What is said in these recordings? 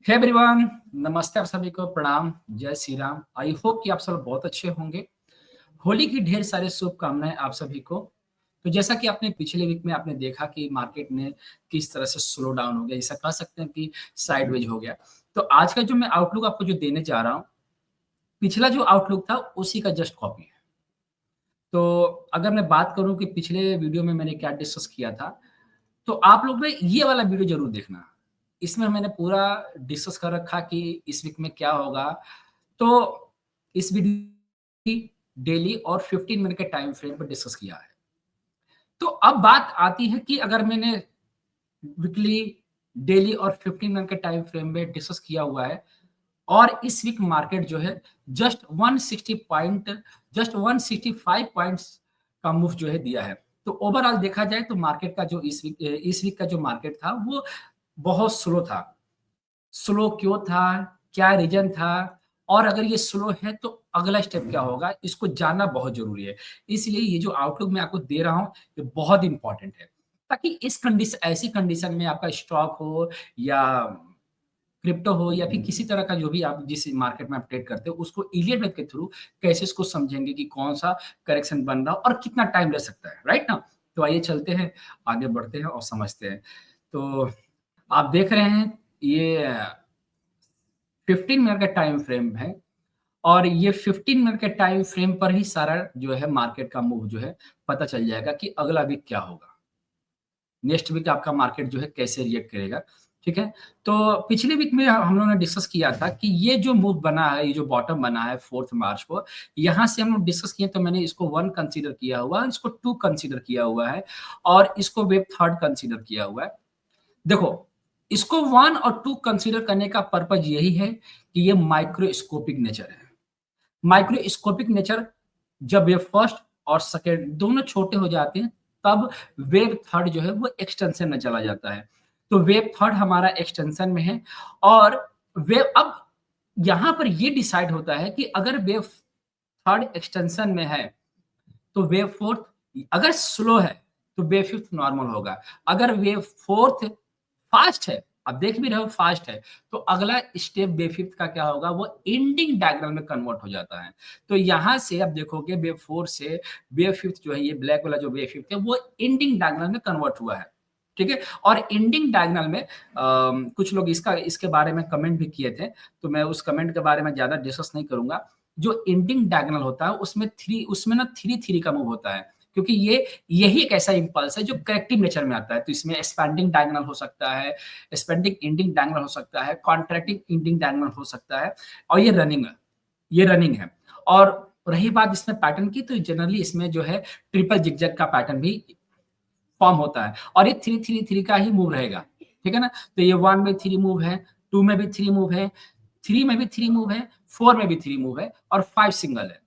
Hey everyone, नमस्ते। आप सभी को प्रणाम, जय श्री राम। आई होप कि आप सब बहुत अच्छे होंगे। होली की ढेर सारे शुभकामनाएं आप सभी को। तो जैसा कि आपने पिछले वीक में आपने देखा कि मार्केट में किस तरह से स्लो डाउन हो गया, ऐसा कह सकते हैं कि साइडवेज हो गया। तो आज का जो मैं आउटलुक आपको जो देने जा रहा हूँ, पिछला जो आउटलुक था उसी का जस्ट कॉपी है। तो अगर मैं बात करूँ कि पिछले वीडियो में मैंने क्या डिस्कस किया था, तो आप लोग ने ये वाला वीडियो ज़रूर देखना। इसमें मैंने पूरा डिस्कस कर रखा कि इस वीक में क्या होगा। तो इस वीडियो की डेली और 15 मिनट के टाइम फ्रेम पर डिस्कस किया है। तो अब बात आती है कि अगर मैंने वीकली, डेली और 15 मिनट के टाइम फ्रेम में डिस्कस किया हुआ है और इस वीक मार्केट जो है जस्ट 165 पॉइंट्स का मूव जो है दिया है। तो ओवरऑल देखा जाए तो मार्केट का जो इस वीक का जो मार्केट था वो बहुत स्लो था। स्लो क्यों था? क्या रीज़न था? और अगर ये स्लो है तो अगला स्टेप क्या होगा? इसको जानना बहुत ज़रूरी है। इसलिए ये जो आउटलुक मैं आपको दे रहा हूँ, ये बहुत इम्पोर्टेंट है। ताकि ऐसी कंडीशन में आपका स्टॉक हो या क्रिप्टो हो या फिर किसी तरह का जो भी आप जिस मार्केट में आप ट्रेड करते हो, उसको इलियट मेथड के थ्रू कैसे इसको समझेंगे कि कौन-सा करेक्शन बन रहा है और कितना टाइम ले सकता है, राइट ना? तो आइए चलते हैं, आगे बढ़ते हैं और समझते हैं। तो आप देख रहे हैं ये 15 मिनट का टाइम फ्रेम है और ये 15 मिनट के टाइम फ्रेम पर ही सारा जो है मार्केट का मूव जो है पता चल जाएगा कि अगला वीक क्या होगा। नेक्स्ट वीक आपका मार्केट जो है कैसे रिएक्ट करेगा, ठीक है? तो पिछले वीक में हम लोगों ने डिस्कस किया था कि ये जो मूव बना है, ये जो बॉटम बना है 4th मार्च को, यहाँ से हम लोग डिस्कस किए तो मैंने इसको 1 कंसीडर किया हुआ है, इसको 2 कंसीडर किया हुआ है और इसको वेव 3rd कंसीडर किया हुआ है। देखो, इसको 1 और 2 कंसीडर करने का पर्पज़ यही है कि ये माइक्रोस्कोपिक नेचर है। माइक्रोस्कोपिक नेचर जब वेव फर्स्ट और सेकंड दोनों छोटे हो जाते हैं, तब वेव थर्ड जो है वो एक्सटेंशन में चला जाता है। तो वेव थर्ड हमारा एक्सटेंशन में है और वेव अब यहाँ पर ये डिसाइड होता है कि अगर वेव थर्ड एक्सटेंशन में है, तो वेव फोर्थ अगर स्लो है, तो वेव फिफ्थ नॉर्मल होगा। अगर वेव फोर्थ फास्ट है, आप देख भी रहे हो फास्ट है, तो अगला स्टेप वेव फिफ्थ का क्या होगा? वो एंडिंग डायग्राम में कन्वर्ट हो जाता है। तो यहाँ से आप देखोगे वेव 4 से वेव फिफ्थ जो है, ये ब्लैक वाला जो वेव फिफ्थ है, वो एंडिंग डायग्राम में कन्वर्ट हुआ है। ठीक है? और एंडिंग डायग्राम में कुछ लोग इसके बारे में कमेंट भी किए थे, तो मैं उस कमेंट के बारे में ज़्यादा डिस्कस नहीं करूँगा। जो एंडिंग डायगोनल होता है उसमें ना 3 का मूव होता है, क्योंकि यही एक ऐसा इम्पल्स है जो करेक्टिव नेचर में आता है। तो इसमें एक्सपैंडिंग डायगोनल हो सकता है, एक्सपेंडिंग एंडिंग डायगोनल हो सकता है, कॉन्ट्रैक्टिंग एंडिंग डायगोनल हो सकता है और ये रनिंग है। और रही बात इसमें पैटर्न की, तो जनरली इसमें जो है ट्रिपल जिगजैग का पैटर्न भी फॉर्म होता है और ये 3 का ही मूव रहेगा, ठीक है ना? तो ये 1 में 3 मूव है, 2 में भी 3 मूव है, 3 में भी 3 मूव है, 4 में भी 3 मूव है और 5 सिंगल है,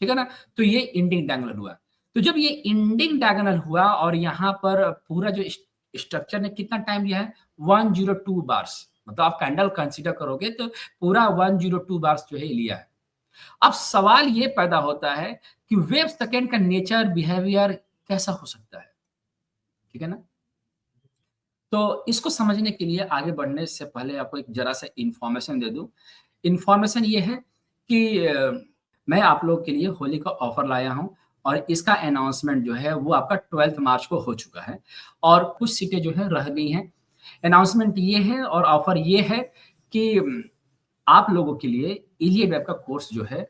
ठीक है ना? तो ये इंडिंग डायगोनल हुआ। तो जब ये इंडिंग डायगोनल हुआ और यहाँ पर पूरा जो स्ट्रक्चर ने कितना टाइम लिया है? 102 बार्स, मतलब आप कैंडल कंसीडर करोगे तो पूरा 102 बार्स जो है लिया है। अब सवाल ये पैदा होता है कि वेव सेकंड का नेचर, बिहेवियर कैसा हो सकता है? ठीक है ना? तो इसको समझने के लिए आगे बढ़ने से पहले आपको एक ज़रा-सा इन्फॉर्मेशन दे दूँ। इन्फॉर्मेशन ये है कि मैं आप लोगों के लिए होली का ऑफ़र लाया हूँ और इसका अनाउंसमेंट जो है वो आपका 12th मार्च को हो चुका है और कुछ सीटें जो हैं रह गई हैं। अनाउंसमेंट ये है और ऑफ़र ये है कि आप लोगों के लिए इलिय वेब का कोर्स जो है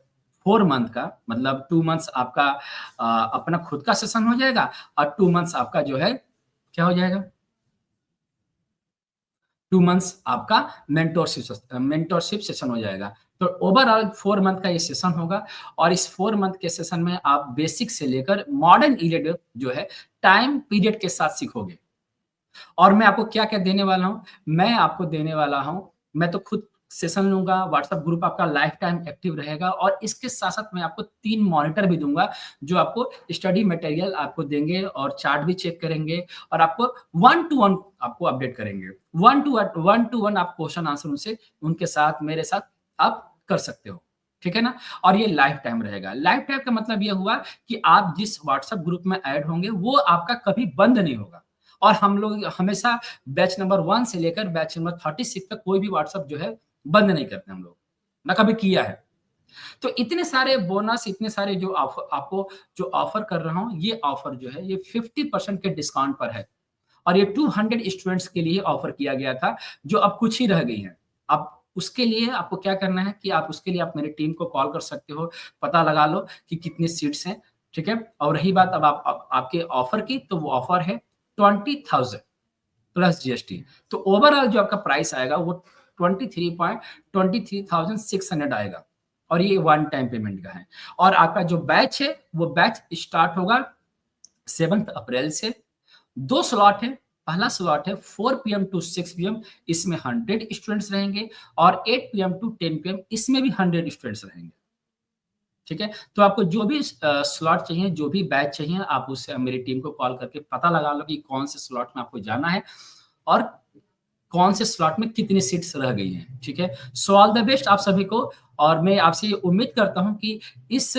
4 मंथ का, मतलब 2 मंथ्स आपका अपना खुद का सेशन हो जाएगा और 2 मंथ्स आपका जो है क्या हो जाएगा? 2 मंथ्स आपका मेंटरशिप सेशन हो जाएगा। तो ओवरऑल 4 मंथ का ये सेशन होगा और इस 4 मंथ के सेशन में आप बेसिक से लेकर मॉडर्न इलिड जो है टाइम पीरियड के साथ सीखोगे। और मैं आपको क्या-क्या देने वाला हूँ? मैं आपको देने वाला हूँ, मैं तो खुद सेशन लूँगा, व्हाट्सएप ग्रुप आपका लाइफ टाइम एक्टिव रहेगा और इसके साथ-साथ मैं आपको 3 मॉनिटर भी दूँगा, जो आपको स्टडी मटेरियल आपको देंगे और चार्ट भी चेक करेंगे और आपको 1 टू 1 आपको अपडेट करेंगे। 1 टू 1 आप क्वेश्चन आंसर उनके साथ, मेरे साथ आप कर सकते हो। ठीक है ना? और ये लाइफ टाइम रहेगा। लाइफ टाइम का मतलब ये हुआ कि आप जिस व्हाट्सएप ग्रुप में ऐड होंगे, वो आपका कभी बंद नहीं होगा। और हम लोग हमेशा बैच नंबर 1 से लेकर बैच नंबर 36 तक कोई भी व्हाट्सएप जो है बंद नहीं करते हम लोग, ना कभी किया है। तो इतने सारे बोनस, इतने सारे जो आपको जो ऑफर कर रहा हूँ, ये ऑफर जो है ये 50% के डिस्काउंट पर है और ये 200 स्टूडेंट्स के लिए ऑफर किया गया था, जो अब कुछ ही रह गई हैं। अब उसके लिए आपको क्या करना है कि आप उसके लिए आप मेरी टीम को कॉल कर सकते हो, पता लगा लो कि कितनी सीट्स हैं, ठीक है? और रही बात अब आपके ऑफर की, तो वो ऑफर है 20,000 प्लस जीएसटी। तो ओवरऑल जो आपका प्राइस आएगा वो 23,23,600 आएगा और ये वन टाइम पेमेंट का है। और आपका जो बैच है, वो बैच स्टार्ट होगा 7 अप्रैल से। 2 स्लॉट है, पहला स्लॉट है 4 पीएम टू 6 पीएम, इसमें 100 स्टूडेंट्स रहेंगे और 8 पीएम टू 10 पीएम इसमें भी 100 स्टूडेंट्स रहेंगे। ठीक है? तो आपको जो भी स्लॉट चाहिए, जो भी बैच चाहिए, आप उससे मेरी टीम को कॉल करके पता लगा लो कि कौन से स्लॉट में आपको जाना है और कौन से स्लॉट में कितनी सीट्स रह गई हैं, ठीक है? सो ऑल द बेस्ट आप सभी को और मैं आपसे ये उम्मीद करता हूँ कि इस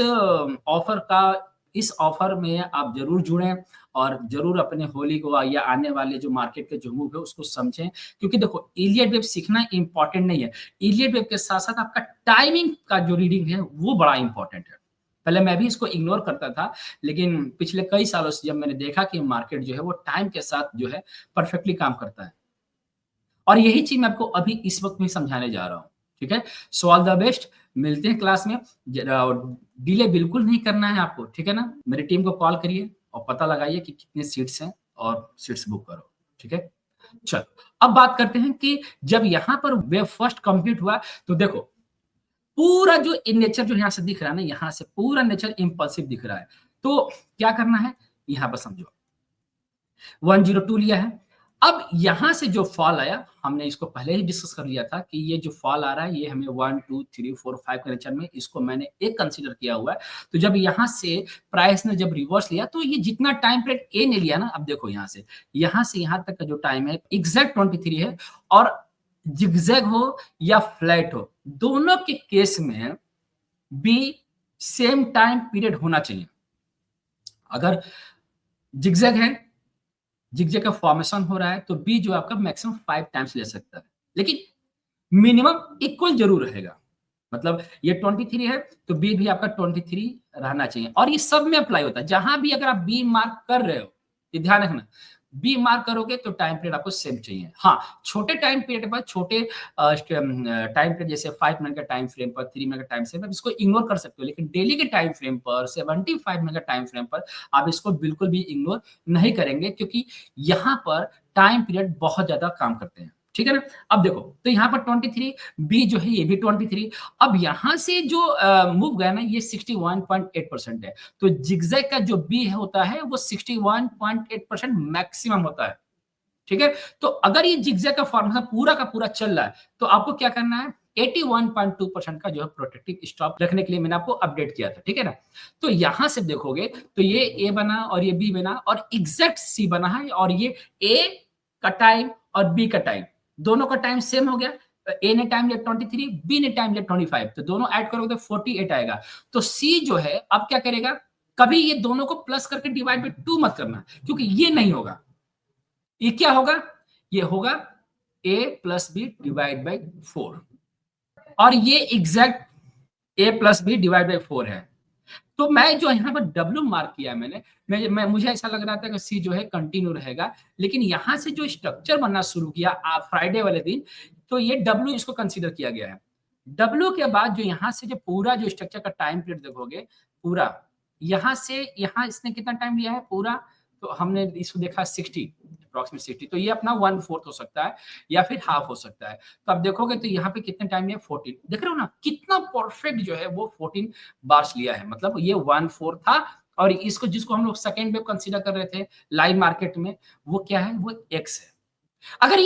ऑफर में आप ज़रूर जुड़ें और ज़रूर अपने होली को या आने वाले जो मार्केट के जो मूव है उसको समझें। क्योंकि देखो इलियट वेव सीखना इम्पोर्टेंट नहीं है, इलियट वेव के साथ-साथ आपका टाइमिंग का जो रीडिंग है वो बड़ा इम्पोर्टेंट है। पहले मैं भी इसको इग्नोर करता था, लेकिन पिछले कई सालों से जब मैंने देखा कि मार्केट जो है वो टाइम के साथ जो है परफेक्टली काम करता है। और यही चीज़ मैं आपको अभी इस वक़्त में समझाने जा रहा हूँ, ठीक है? सो ऑल द बेस्ट, मिलते हैं क्लास में। ज़रा डिले बिल्कुल नहीं करना है आपको, ठीक है ना? मेरी टीम को कॉल करिए और पता लगाइए कि कितनी सीट्स हैं और सीट्स बुक करो, ठीक है? चलो, अब बात करते हैं कि जब यहाँ पर वेव फर्स्ट कंप्लीट हुआ, तो देखो, पूरा जो नेचर जो यहाँ से दिख रहा है ना, यहाँ से पूरा नेचर इम्पल्सिव दिख रहा है। तो क्या करना है, यहाँ पर समझो। 102 लिया है। अब यहाँ से जो फॉल आया, हमने इसको पहले ही डिस्कस कर लिया था कि ये जो फॉल आ रहा है, ये हमें 1, 2, 3, 4, 5 के नेचर में इसको मैंने एक कंसीडर किया हुआ है। तो जब यहाँ से प्राइस ने जब रिवर्स लिया, तो ये जितना टाइम पीरियड ए ने लिया ना, अब देखो यहाँ से यहाँ तक का जो टाइम है, एग्ज़ैक्ट 23 है और ज़िगज़ैग हो या फ्लैट हो, दोनों के केस में बी सेम टाइम पीरियड होना चाहिए। अगर ज़िगज़ैग है, जिगजैग का फॉर्मेशन हो रहा है, तो बी जो आपका मैक्सिमम 5 टाइम्स ले सकता है। लेकिन मिनिमम इक्वल ज़रूर रहेगा। मतलब ये 23 है, तो बी भी आपका 23 रहना चाहिए और ये सब में अप्लाई होता है। जहाँ भी अगर आप बी मार्क कर रहे हो, ये ध्यान रखना, बी मार्क करोगे तो टाइम पीरियड आपको सेम चाहिए। हाँ, छोटे टाइम पीरियड पर छोटे टाइम पीरियड जैसे 5 मिनट का टाइम फ्रेम पर, 3 मिनट का टाइम फ्रेम पर इसको इग्नोर कर सकते हो। लेकिन डेली के टाइम फ्रेम पर, 75 मिनट का टाइम फ्रेम पर आप इसको बिल्कुल भी इग्नोर नहीं करेंगे क्योंकि यहाँ पर टाइम पीरियड बहुत ज़्यादा काम करते हैं। ठीक है ना? अब देखो, तो यहाँ पर 23, बी जो है ये भी 23। अब यहाँ से जो मूव गया ना, ये 61.8% है। तो ज़िगज़ैग का जो बी होता है वो 61.8% मैक्सिमम होता है। ठीक है? तो अगर ये ज़िगज़ैग का फ़ॉर्मूला पूरा का पूरा चल रहा है, तो आपको क्या करना है, 81.2% का जो है प्रोटेक्टिव स्टॉप रखने के लिए मैंने आपको अपडेट किया था, ठीक है ना? तो यहाँ से देखोगे तो ये ए बना और ये बी बना और एग्ज़ैक्ट सी बना है और ये ए का टाइम और बी का टाइम, दोनों का टाइम सेम हो गया। ए ने टाइम लिया 23, बी ने टाइम लिया 25, तो दोनों ऐड करोगे तो 48 आएगा। तो सी जो है अब क्या करेगा, कभी ये दोनों को प्लस करके डिवाइड बाय 2 मत करना, क्योंकि ये नहीं होगा। ये क्या होगा? ये होगा a plus b divide by 4 और ये exact a plus b divide by 4 है। तो मैं जो यहाँ पर W मार्क किया मैंने, मुझे ऐसा लग रहा था कि C जो है कंटिन्यू रहेगा, लेकिन यहाँ से जो स्ट्रक्चर बनना शुरू किया फ्राइडे वाले दिन, तो ये W इसको कंसीडर किया गया है। W के बाद जो यहाँ से जो पूरा जो स्ट्रक्चर का टाइम पीरियड देखोगे, पूरा यहाँ से यहाँ इसने कितना टाइम लिया है पूरा, तो हमने इसको देखा 60, अप्रॉक्सिमेट 60, तो ये अपना 1/4 हो सकता है या फिर हाफ हो सकता है। तो आप देखोगे तो यहाँ पे कितने टाइम लिया, 14। देख रहे हो ना कितना परफेक्ट जो है वो 14 बार्स लिया है, मतलब ये 1/4 था और इसको जिसको हम लोग सेकंड वेव कंसीडर कर रहे थे लाइव मार्केट में, वो क्या है, वो एक्स है। अगर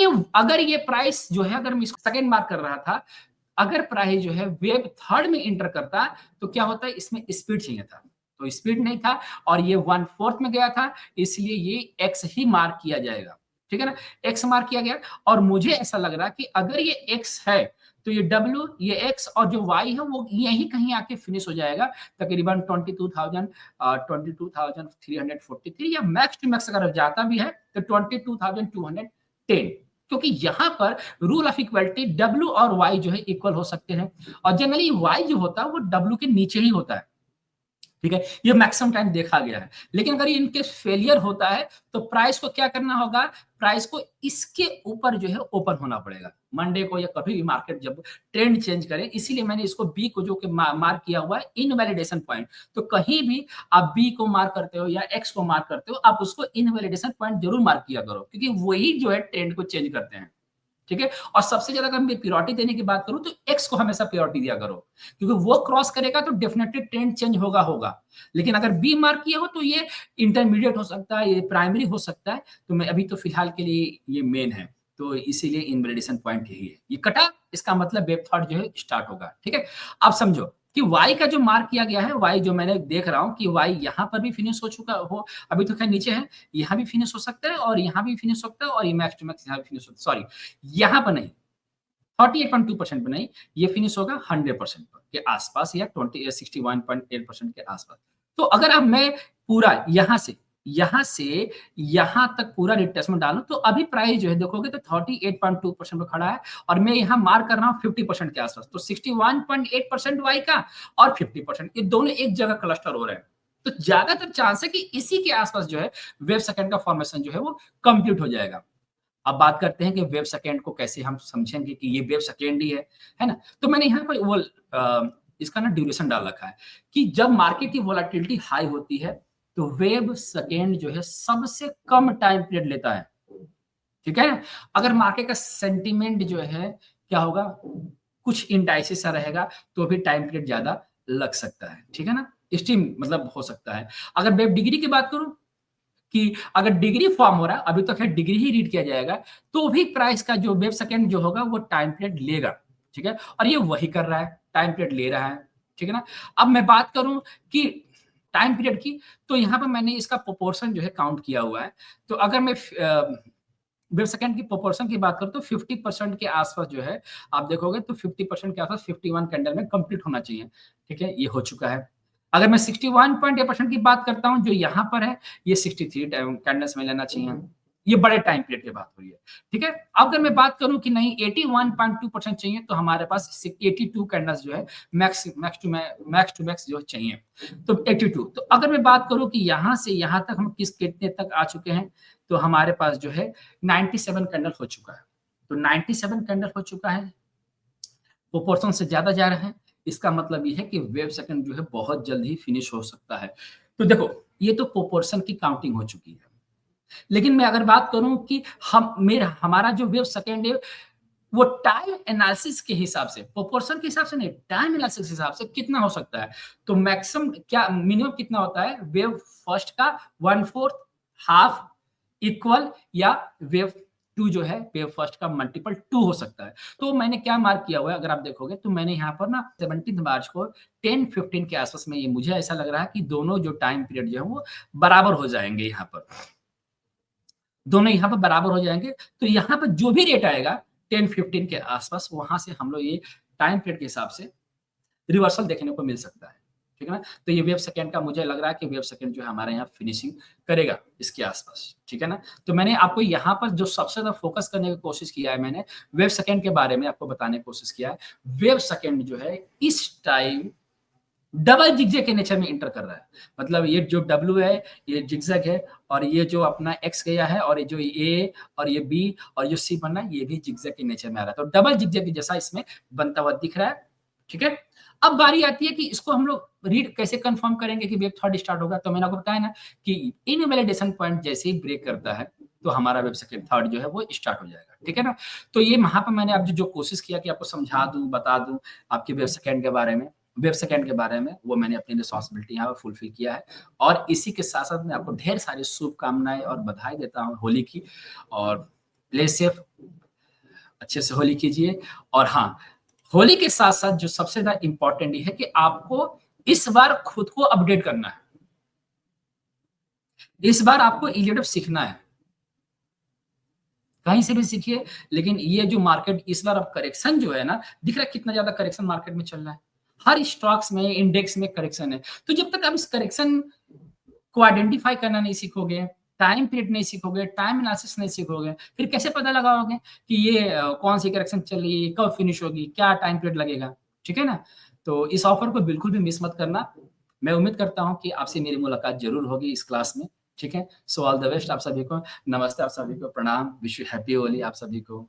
ये प्राइस जो है, अगर मैं इसको सेकंड मार्क कर रहा था, अगर प्राइस जो है वेव थर्ड में एंटर करता, तो क्या होता है, इसमें स्पीड चाहिए था, तो स्पीड नहीं था और ये 1/4 में गया था, इसलिए ये एक्स ही मार्क किया जाएगा। ठीक है ना? एक्स मार्क किया गया और मुझे ऐसा लग रहा है कि अगर ये एक्स है, तो ये डब्ल्यू, ये एक्स और जो वाई है वो यहीं कहीं आके फिनिश हो जाएगा तकरीबन 22,343 या मैक्स टू मैक्स अगर जाता भी है तो 22,210, क्योंकि यहाँ पर रूल ऑफ इक्वलिटी डब्ल्यू और वाई जो है इक्वल हो सकते हैं और जनरली वाई जो होता है वो डब्ल्यू के नीचे ही होता है। ठीक है, ये मैक्सिमम टाइम देखा गया है। लेकिन अगर ये इनके फेलियर होता है तो प्राइस को क्या करना होगा, प्राइस को इसके ऊपर जो है ओपन होना पड़ेगा मंडे को या कभी भी मार्केट जब ट्रेंड चेंज करे। इसीलिए मैंने इसको बी को जो कि मार्क किया हुआ है इनवैलिडेशन पॉइंट। तो कहीं भी आप बी को मार्क करते हो या एक्स को मार्क करते हो, आप उसको इनवैलिडेशन पॉइंट जरूर मार्क किया करो, क्योंकि वही जो है ट्रेंड को चेंज करते हैं। ठीक है, और सबसे ज्यादा अगर मैं प्रियोरिटी देने की बात करूं तो एक्स को हमेशा प्रियोरिटी दिया करो, क्योंकि वो क्रॉस करेगा तो डेफिनेटली ट्रेंड चेंज होगा। लेकिन अगर बी मार्क किया हो तो ये इंटरमीडिएट हो सकता है, ये प्राइमरी हो सकता है। तो मैं अभी तो फिलहाल के लिए ये मेन है, तो इसीलिए इनवैलिडेशन पॉइंट यही है। ये कटा, इसका मतलब वेब थॉट जो है स्टार्ट होगा। ठीक है, अब समझो कि y का जो मार्क किया गया है, y जो मैंने देख रहा हूं कि y यहां पर भी फिनिश हो चुका हो, अभी तो खैर नीचे है, यहां भी फिनिश हो सकता है और यहां भी फिनिश हो सकता है और ये मैक्स टू मैक्स यहां भी फिनिश हो, सॉरी यहां पर नहीं, 48.2% पे नहीं, ये फिनिश होगा 100% पर के आसपास या 61.8% के आसपास। तो अगर अब मैं पूरा यहां से यहां तक पूरा रिट्रेसमेंट डालूं तो अभी प्राइस जो है देखोगे तो 38.2% पे खड़ा है और मैं यहां मार्क कर रहा हूं 50% के आसपास। तो 61.8% वाई का और 50% ये दोनों एक जगह क्लस्टर हो रहे हैं। तो ज्यादातर चांस है कि इसी के आसपास जो है वेव सेकंड का फॉर्मेशन जो है वो कंप्लीट हो जाएगा। अब बात करते हैं कि वेव सेकंड को कैसे हम समझेंगे कि ये वेव सेकंड ही है ना? तो मैंने यहाँ पर वो इसका ना ड्यूरेशन डाल रखा है कि जब मार्केट की वोलेटिलिटी हाई होती है तो वेव सेकंड जो है सबसे कम टाइम पीरियड लेता है। ठीक है, अगर मार्केट का सेंटीमेंट जो है क्या होगा, कुछ इंडाइसिस सा रहेगा तो भी टाइम पीरियड ज्यादा लग सकता है। ठीक है ना, स्टीम मतलब हो सकता है। अगर वेव डिग्री की बात करूं कि अगर डिग्री फॉर्म हो रहा है, अभी तो खैर डिग्री ही रीड किया जाएगा, तो भी प्राइस का जो वेव सेकंड जो होगा वो टाइम पीरियड लेगा। ठीक है, और ये वही कर रहा है, टाइम पीरियड ले रहा है। ठीक है ना, अब मैं बात करूं कि टाइम पीरियड की, तो यहाँ पर मैंने इसका प्रोपोर्शन जो है काउंट किया हुआ है। तो अगर मैं वेव सेकंड की प्रोपोर्शन की बात करूं तो 50% के आसपास जो है आप देखोगे तो 50% के आसपास 51 कैंडल में कंप्लीट होना चाहिए। ठीक है, ये हो चुका है। अगर मैं 61.8% की बात करता हूं जो यहाँ पर है, ये 63 कैंडल्स में लेना चाहिए। ये बड़े टाइम पीरियड की बात हो रही है। ठीक है, अब अगर मैं बात करूं कि नहीं 81.2% चाहिए, तो हमारे पास 82 कैंडल्स जो है मैक्स टू मैक्स जो चाहिए, तो 82। तो अगर मैं बात करूं कि यहां से यहां तक हम कितने तक आ चुके हैं, तो हमारे पास जो है 97 कैंडल हो चुका है। तो 97 कैंडल हो चुका है, प्रोपोर्शन से ज्यादा जा रहे हैं, इसका मतलब ये है कि वेव सेकंड जो है बहुत जल्द ही फिनिश हो सकता है। तो देखो, ये तो प्रोपोर्शन की काउंटिंग हो चुकी है। लेकिन मैं अगर बात करूं कि हमारा जो वेव सेकंड है वो टाइम एनालिसिस के हिसाब से, प्रोपोर्शन के हिसाब से नहीं, टाइम एनालिसिस के हिसाब से कितना हो सकता है। तो मैक्सिमम क्या मिनिमम कितना होता है, वेव फर्स्ट का 1/4 हाफ इक्वल, या वेव टू जो है वेव फर्स्ट का मल्टीपल 2 हो सकता है। तो मैंने क्या मार्क किया हुआ है, अगर आप देखोगे तो मैंने यहाँ पर ना 17 मार्च को 10:15 के आसपास में, ये मुझे ऐसा लग रहा है कि दोनों जो टाइम पीरियड जो है वो बराबर हो जाएंगे। यहाँ पर दोनों यहाँ पर बराबर हो जाएंगे, तो यहाँ पर जो भी रेट आएगा 10:15 के आसपास, वहां से हम लोग ये टाइम पीरियड के हिसाब से रिवर्सल देखने को मिल सकता है। ठीक है ना, तो ये वेव सेकंड का मुझे लग रहा है कि वेव सेकंड जो है हमारे यहाँ फिनिशिंग करेगा इसके आसपास। ठीक है ना, तो मैंने आपको यहाँ पर जो सबसे ज्यादा फोकस करने की कोशिश किया है, मैंने वेव सेकंड के बारे में आपको बताने की कोशिश किया है। वेव सेकंड जो है इस टाइम डबल जिगजैग के नेचर में इंटर कर रहा है। मतलब ये जो डब्ल्यू है ये जिगजैग है, और ये जो अपना एक्स गया है, और ये जो ए और ये बी और ये सी बनना है, ये भी जिगजैग के नेचर में आ रहा है। तो डबल जिगजैग जैसा इसमें बनता हुआ दिख रहा है। ठीक है, अब बारी आती है कि इसको हम लोग रीड कैसे कंफर्म करेंगे कि वेव थर्ड स्टार्ट होगा। तो मैंने आपको बताया ना कि इनवैलिडेशन पॉइंट जैसे ही ब्रेक करता है तो हमारा वेव सेकंड थर्ड जो है वो स्टार्ट हो जाएगा। ठीक है ना, तो ये वहां पर मैंने अब जो कोशिश किया कि आपको समझा दूं, बता दूं आपके वेव सेकंड के बारे में, वेब सेकंड के बारे में, वो मैंने अपनी रिस्पॉन्सिबिलिटी यहाँ पर फुलफिल किया है। और इसी के साथ साथ मैं आपको ढेर सारी शुभकामनाएं और बधाई देता हूँ होली की। और प्ले सेफ, अच्छे से होली कीजिए। और हाँ, होली के साथ साथ जो सबसे ज्यादा इंपॉर्टेंट ये है कि आपको इस बार खुद को अपडेट करना है। इस बार आपको इलियड सीखना है। कहीं से भी सीखिए, लेकिन ये जो मार्केट इस बार अब करेक्शन जो है ना, दिख रहा है कितना ज़्यादा करेक्शन मार्केट में चल रहा है। हर स्टॉक्स में, इंडेक्स में करेक्शन है। तो जब तक आप इस करेक्शन को आइडेंटिफ़ाई करना नहीं सीखोगे, टाइम पीरियड नहीं सीखोगे, टाइम एनालिसिस नहीं सीखोगे, फिर कैसे पता लगाओगे कि ये कौन-सी करेक्शन चल रही है, कब फिनिश होगी, क्या टाइम पीरियड लगेगा, ठीक है ना? तो इस ऑफ़र को बिल्कुल भी मिस मत करना। मैं उम्मीद करता हूँ कि आपसे मेरी मुलाकात ज़रूर होगी इस क्लास में, ठीक है? सो ऑल द बेस्ट आप सभी को। नमस्ते आप सभी को, प्रणाम, विश यू हैप्पी होली आप सभी को।